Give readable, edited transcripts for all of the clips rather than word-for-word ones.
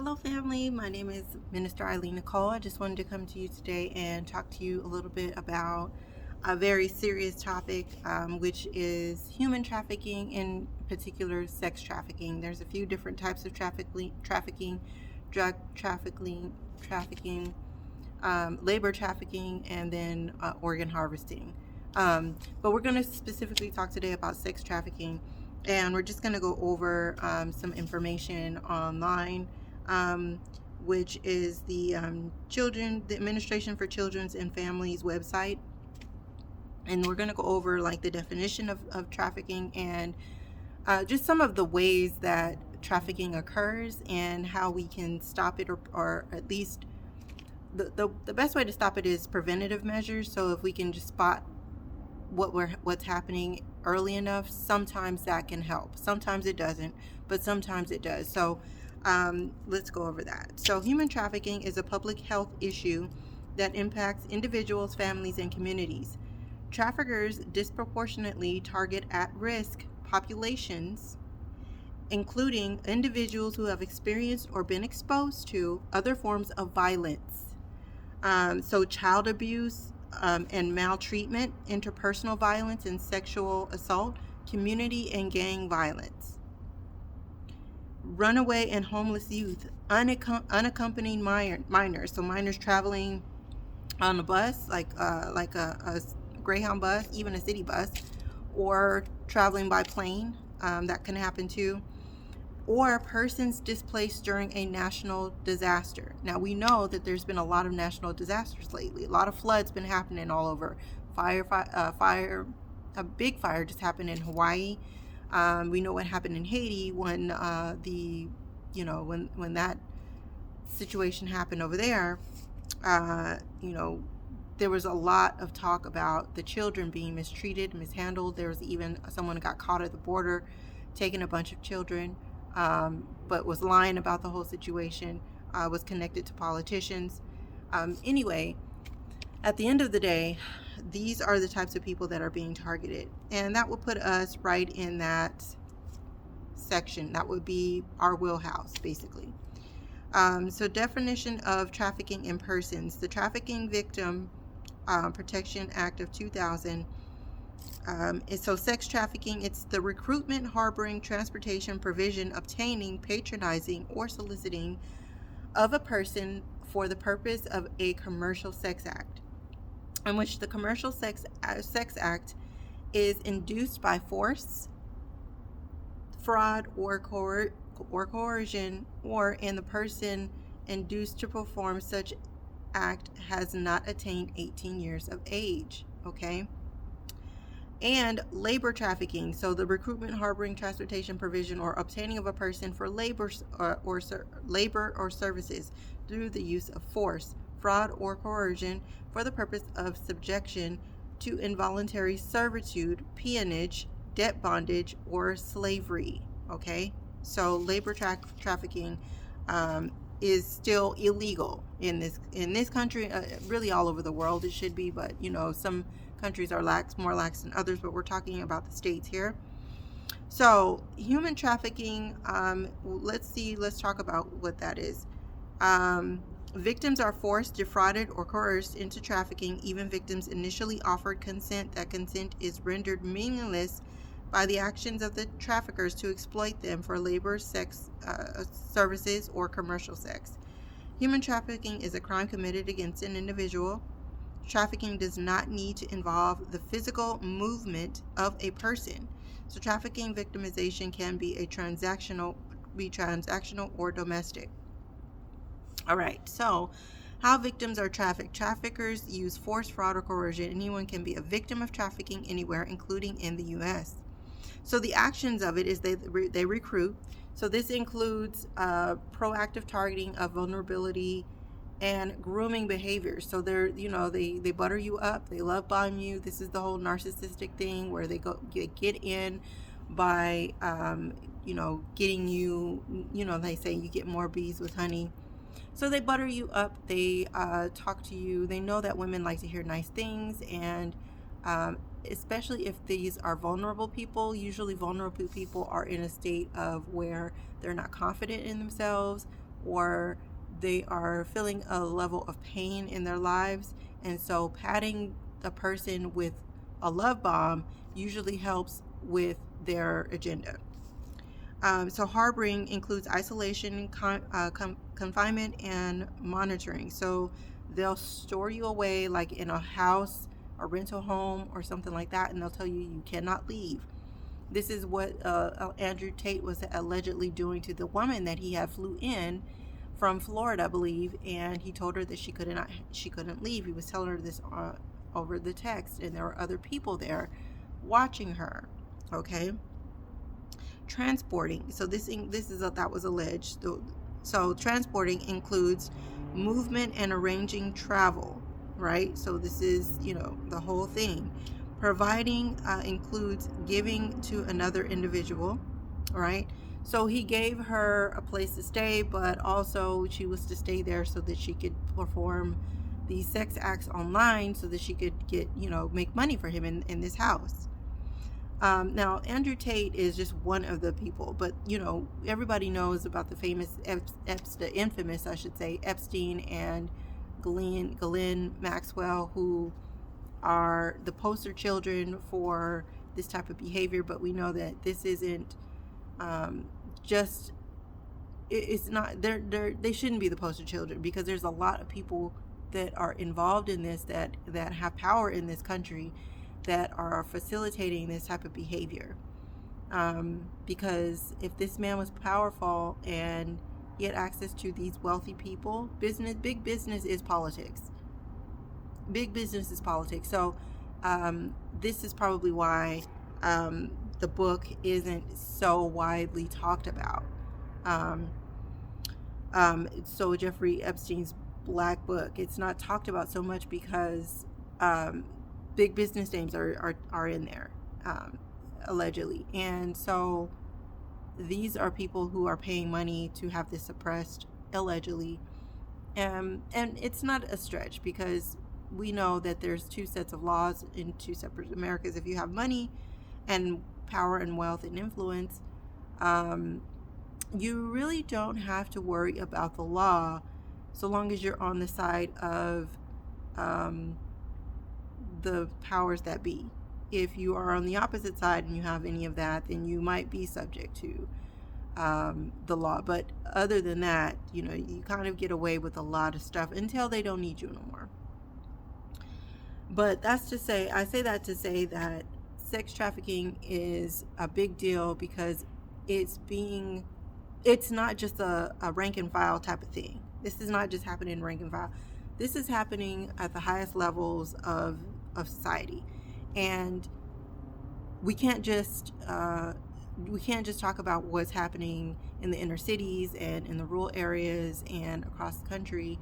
Hello, family. My name is Minister Eileen Nicole. I just wanted to come to you today and talk to you a little bit about a very serious topic, which is human trafficking, in particular, sex trafficking. There's a few different types of trafficking, drug trafficking, labor trafficking, and then organ harvesting. But we're going to specifically talk today about sex trafficking, and we're just going to go over some information online, which is the Administration for Children's and Families website. And we're going to go over like the definition of trafficking and just some of the ways that trafficking occurs and how we can stop it, or at least the best way to stop it is preventative measures. So if we can just spot what's happening early enough, sometimes that can help. Sometimes it doesn't, but sometimes it does. So let's go over that. So human trafficking is a public health issue that impacts individuals, families, and communities. Traffickers disproportionately target at-risk populations, including individuals who have experienced or been exposed to other forms of violence. So child abuse and maltreatment, interpersonal violence and sexual assault, community and gang violence. Runaway and homeless youth, unaccompanied minors, so minors traveling on a bus, like a Greyhound bus, even a city bus, or traveling by plane, that can happen too. Or persons displaced during a national disaster. Now, we know that there's been a lot of national disasters lately. A lot of floods been happening all over. A big fire just happened in Hawaii. We know what happened in Haiti when when that situation happened over there. There was a lot of talk about the children being mistreated, mishandled. There was even someone got caught at the border taking a bunch of children. But was lying about the whole situation, was connected to politicians. Anyway, at the end of the day, these are the types of people that are being targeted. And that will put us right in that section. That would be our wheelhouse, basically. So definition of trafficking in persons. The Trafficking Victim Protection Act of 2000. So sex trafficking, it's the recruitment, harboring, transportation, provision, obtaining, patronizing, or soliciting of a person for the purpose of a commercial sex act, in which the commercial sex act is induced by force, fraud, or coercion, or in the person induced to perform such act has not attained 18 years of age. Okay. And labor trafficking, so the recruitment, harboring, transportation, provision, or obtaining of a person for labor or services through the use of force, fraud, or coercion for the purpose of subjection to involuntary servitude, peonage, debt bondage, or slavery. Okay, so labor trafficking is still illegal in this country, really all over the world it should be, but some countries are more lax than others, but we're talking about the states here. So human trafficking, let's talk about what that is. Victims are forced, defrauded, or coerced into trafficking. Even victims initially offered consent. That consent is rendered meaningless by the actions of the traffickers to exploit them for labor, sex services, or commercial sex. Human trafficking is a crime committed against an individual. Trafficking does not need to involve the physical movement of a person. So trafficking victimization can be transactional or domestic. All right, so how victims are trafficked. Traffickers use force, fraud, or coercion. Anyone can be a victim of trafficking anywhere, including in the U.S. So the actions of it is they recruit. So this includes proactive targeting of vulnerability and grooming behaviors. So they butter you up, they love bomb you. This is the whole narcissistic thing where they get in by getting you, they say you get more bees with honey. So they butter you up, they talk to you, they know that women like to hear nice things, and especially if these are vulnerable people. Usually vulnerable people are in a state of where they're not confident in themselves, or they are feeling a level of pain in their lives. And so patting the person with a love bomb usually helps with their agenda. So harboring includes isolation, confinement, and monitoring. So they'll store you away like in a house, a rental home, or something like that, and they'll tell you you cannot leave. This is what Andrew Tate was allegedly doing to the woman that he had flew in from Florida, I believe, and he told her that she couldn't leave. He was telling her this over the text, and there were other people there watching her. Okay. Transporting. So that was alleged. So transporting includes movement and arranging travel, right? So this is, the whole thing. Providing includes giving to another individual, right? So he gave her a place to stay, but also she was to stay there so that she could perform these sex acts online so that she could get, make money for him in this house. Now, Andrew Tate is just one of the people, but, everybody knows about the infamous, I should say, Epstein and Ghislaine Maxwell, who are the poster children for this type of behavior. But we know that this isn't it's not, they shouldn't be the poster children, because there's a lot of people that are involved in this that have power in this country that are facilitating this type of behavior. Because if this man was powerful and he had access to these wealthy people, big business is politics. Big business is politics. So this is probably why the book isn't so widely talked about. So Jeffrey Epstein's Black Book, it's not talked about so much because big business names are in there, allegedly. And so these are people who are paying money to have this suppressed, allegedly. And it's not a stretch, because we know that there's two sets of laws in two separate Americas. If you have money and power and wealth and influence, you really don't have to worry about the law, so long as you're on the side of the powers that be. If you are on the opposite side and you have any of that, then you might be subject to the law. But other than that, you kind of get away with a lot of stuff until they don't need you no more. But I say that to say that sex trafficking is a big deal, because it's not just a rank and file type of thing. This is not just happening in rank and file. This is happening at the highest levels of society. And we can't just talk about what's happening in the inner cities and in the rural areas and across the country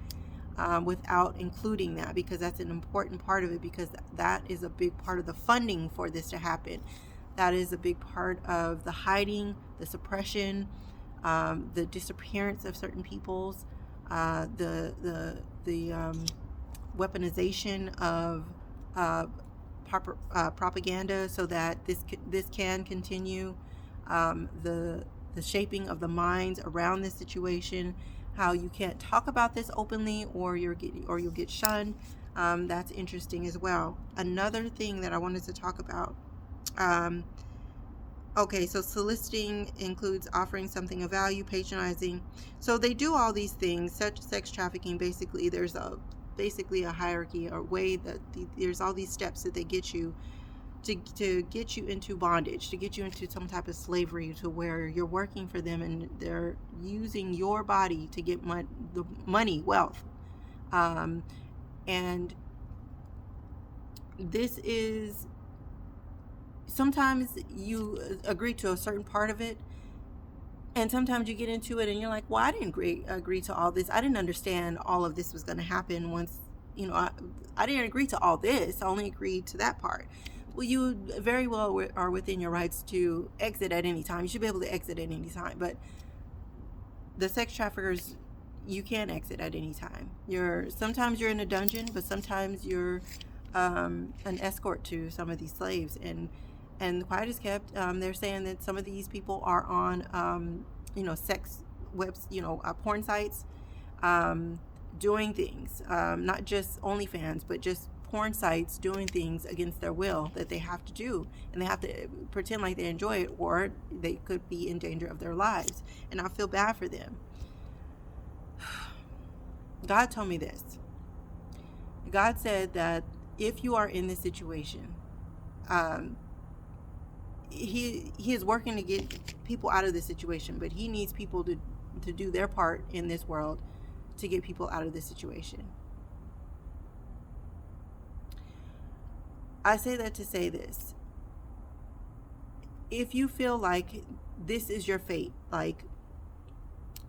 without including that, because that's an important part of it, because that is a big part of the funding for this to happen. That is a big part of the hiding, the suppression, the disappearance of certain peoples, the weaponization of propaganda so that this can continue, the shaping of the minds around this situation, how you can't talk about this openly or you'll get shunned. That's interesting as well. Another thing that I wanted to talk about. Okay, so soliciting includes offering something of value, patronizing. So they do all these things. Such sex trafficking, basically, there's a hierarchy or way that there's all these steps that they get you to get you into bondage, to get you into some type of slavery, to where you're working for them and they're using your body to get money, wealth. And this is, sometimes you agree to a certain part of it, and sometimes you get into it and you're like, well, I didn't agree to all this. I didn't understand all of this was going to happen once, I didn't agree to all this. I only agreed to that part. Well, you very well are within your rights to exit at any time. You should be able to exit at any time. But the sex traffickers, you can't exit at any time. Sometimes you're in a dungeon, but sometimes you're an escort to some of these slaves. And quiet is kept. They're saying that some of these people are on, sex porn sites, doing things, not just OnlyFans, but just porn sites doing things against their will that they have to do, and they have to pretend like they enjoy it, or they could be in danger of their lives. And I feel bad for them. God told me this. God said that if you are in this situation, he is working to get people out of this situation, but he needs people to do their part in this world to get people out of this situation. I say that to say this. If you feel like this is your fate, like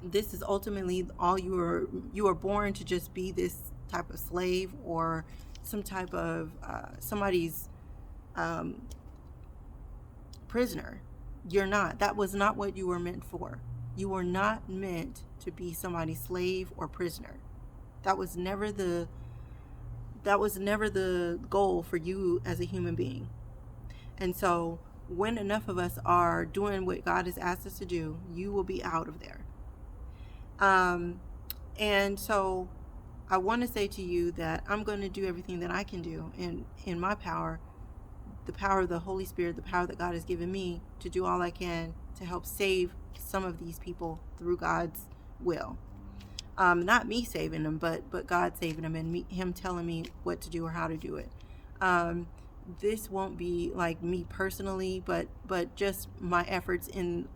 this is ultimately all you are born to just be this type of slave, or some type of somebody's prisoner, you're not. That was not what you were meant for. You were not meant to be somebody's slave or prisoner. That was never the goal for you as a human being. And so when enough of us are doing what God has asked us to do, you will be out of there. And so I want to say to you that I'm going to do everything that I can do in my power, the power of the Holy Spirit, the power that God has given me, to do all I can to help save some of these people through God's will. Not me saving them, but God saving them, and him telling me what to do or how to do it. This won't be like me personally, but just my efforts in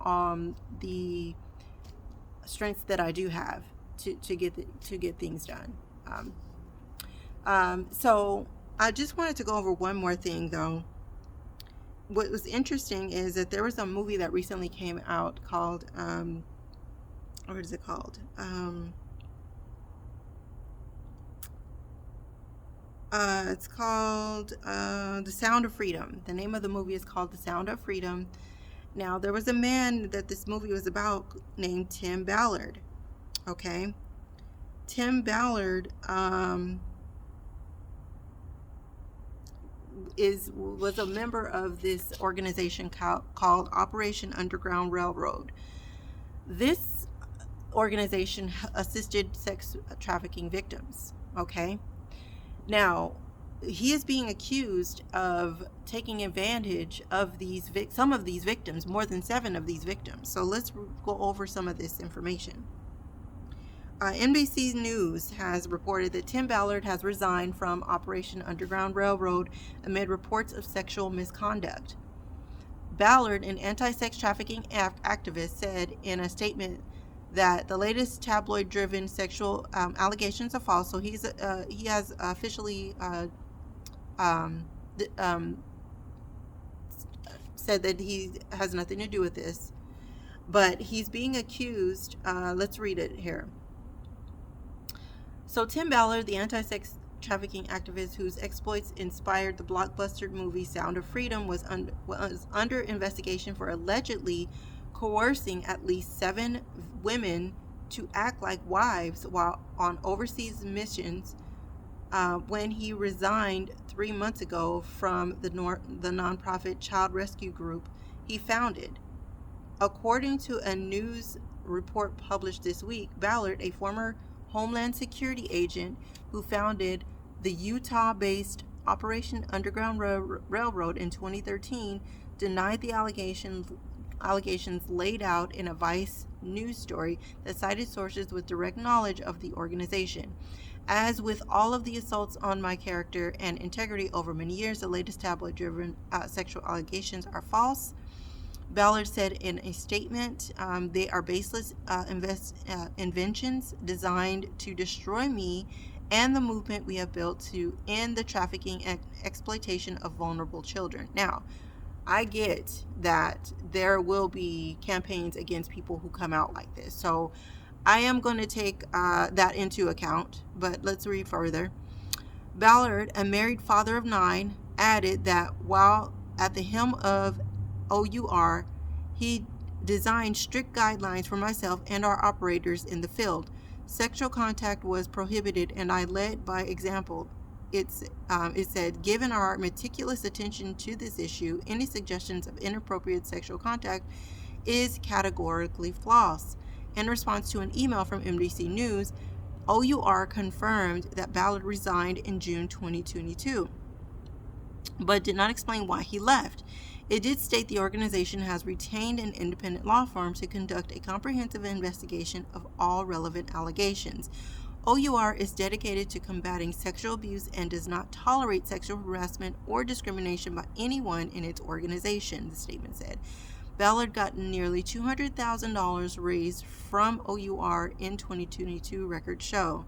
the strengths that I do have to get things done. So I just wanted to go over one more thing, though. What was interesting is that there was a movie that recently came out called what is it called? It's called The Sound of Freedom. The name of the movie is called The Sound of Freedom. Now, there was a man that this movie was about named Tim Ballard. Okay? Tim Ballard was a member of this organization called Operation Underground Railroad. This organization assisted sex trafficking victims. Okay? Now, he is being accused of taking advantage of some of these victims, more than 7 of these victims. So let's go over some of this information. NBC News has reported that Tim Ballard has resigned from Operation Underground Railroad amid reports of sexual misconduct. Ballard, an anti-sex trafficking activist, said in a statement that the latest tabloid-driven sexual allegations are false. So he has officially said that he has nothing to do with this, but he's being accused. Let's read it here. So Tim Ballard, the anti-sex trafficking activist whose exploits inspired the blockbuster movie Sound of Freedom, was under investigation for allegedly coercing at least 7 women to act like wives while on overseas missions when he resigned 3 months ago from the nonprofit child rescue group he founded. According to a news report published this week, Ballard, a former Homeland Security agent who founded the Utah-based Operation Underground Railroad in 2013, denied the allegations laid out in a Vice news story that cited sources with direct knowledge of the organization. As with all of the assaults on my character and integrity over many years, the latest tabloid-driven sexual allegations are false. Ballard said in a statement, they are baseless inventions designed to destroy me and the movement we have built to end the trafficking and exploitation of vulnerable children. Now, I get that there will be campaigns against people who come out like this. So I am going to take that into account, but let's read further. Ballard, a married father of 9, added that while at the helm of OUR, he designed strict guidelines for myself and our operators in the field. Sexual contact was prohibited, and I led by example. It said, given our meticulous attention to this issue, any suggestions of inappropriate sexual contact is categorically false. In response to an email from NBC News, OUR confirmed that Ballard resigned in June 2022, but did not explain why he left. It did state the organization has retained an independent law firm to conduct a comprehensive investigation of all relevant allegations. OUR is dedicated to combating sexual abuse and does not tolerate sexual harassment or discrimination by anyone in its organization, the statement said. Ballard got nearly $200,000 raised from OUR in 2022, records show.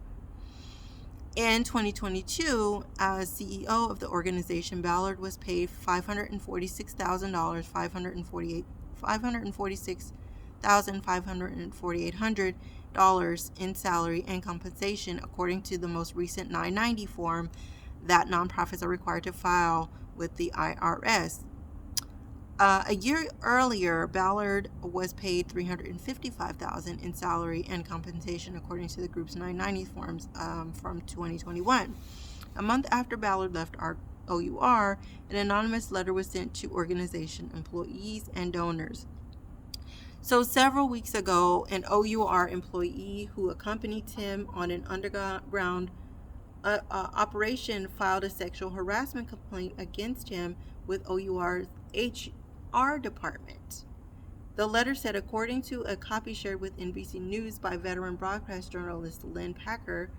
In 2022, as CEO of the organization, Ballard was paid $546,000, $546,548 in salary and compensation, according to the most recent 990 form that nonprofits are required to file with the IRS. A year earlier, Ballard was paid $355,000 in salary and compensation, according to the group's 990 forms from 2021. A month after Ballard left OUR, an anonymous letter was sent to organization employees and donors. So several weeks ago, an OUR employee who accompanied Tim on an underground operation filed a sexual harassment complaint against him with OUR's HR department. The letter said, according to a copy shared with NBC News by veteran broadcast journalist Lynn Packer,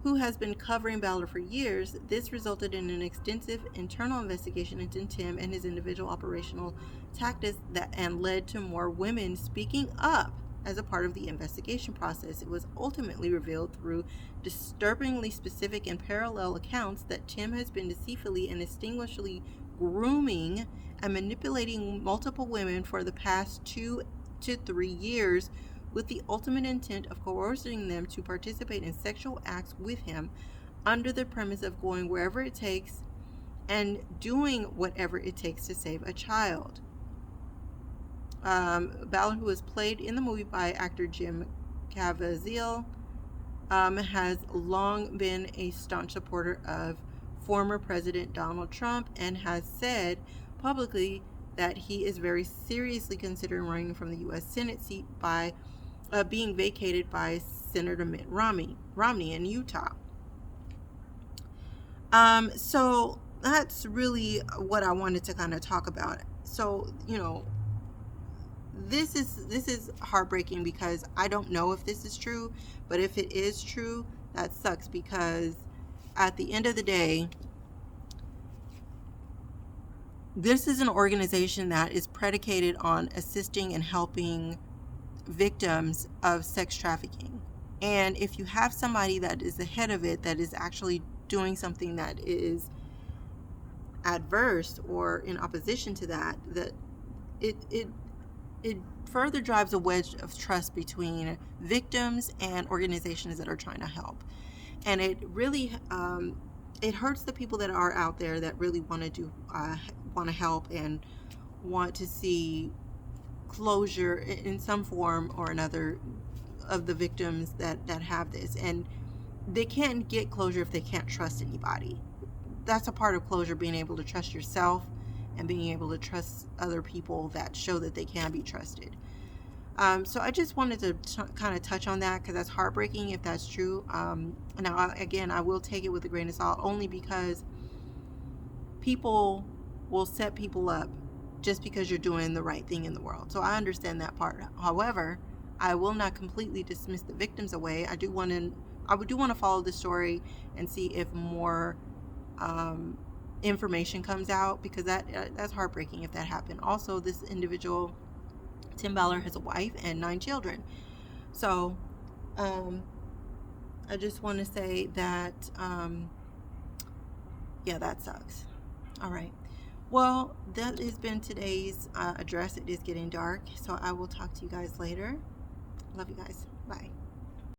who has been covering Ballard for years, this resulted in an extensive internal investigation into Tim and his individual operational tactics and led to more women speaking up as a part of the investigation process. It was ultimately revealed through disturbingly specific and parallel accounts that Tim has been deceitfully and distinguishedly grooming and manipulating multiple women for the past 2 to 3 years with the ultimate intent of coercing them to participate in sexual acts with him under the premise of going wherever it takes and doing whatever it takes to save a child. Ballard, who was played in the movie by actor Jim Caviezel, has long been a staunch supporter of former President Donald Trump and has said publicly that he is very seriously considering running from the U.S. Senate seat by being vacated by Senator Mitt Romney in Utah. So that's really what I wanted to kind of talk about. So, this is heartbreaking because I don't know if this is true, but if it is true, that sucks, because at the end of the day, this is an organization that is predicated on assisting and helping victims of sex trafficking. And if you have somebody that is the head of it that is actually doing something that is adverse or in opposition to that it further drives a wedge of trust between victims and organizations that are trying to help. And it really it hurts the people that are out there that really want to help and want to see closure in some form or another of the victims that have this. And they can't get closure if they can't trust anybody. That's a part of closure, being able to trust yourself and being able to trust other people that show that they can be trusted. So I just wanted to kind of touch on that because that's heartbreaking if that's true. Now, again, I will take it with a grain of salt, only because people will set people up just because you're doing the right thing in the world. So I understand that part. However, I will not completely dismiss the victims away. I do want to follow the story and see if more information comes out, because that's heartbreaking if that happened. Also, this individual, Tim Ballard, has a wife and 9 children. So I just want to say that that sucks. All right. Well, that has been today's address. It is getting dark, so I will talk to you guys later. Love you guys. Bye.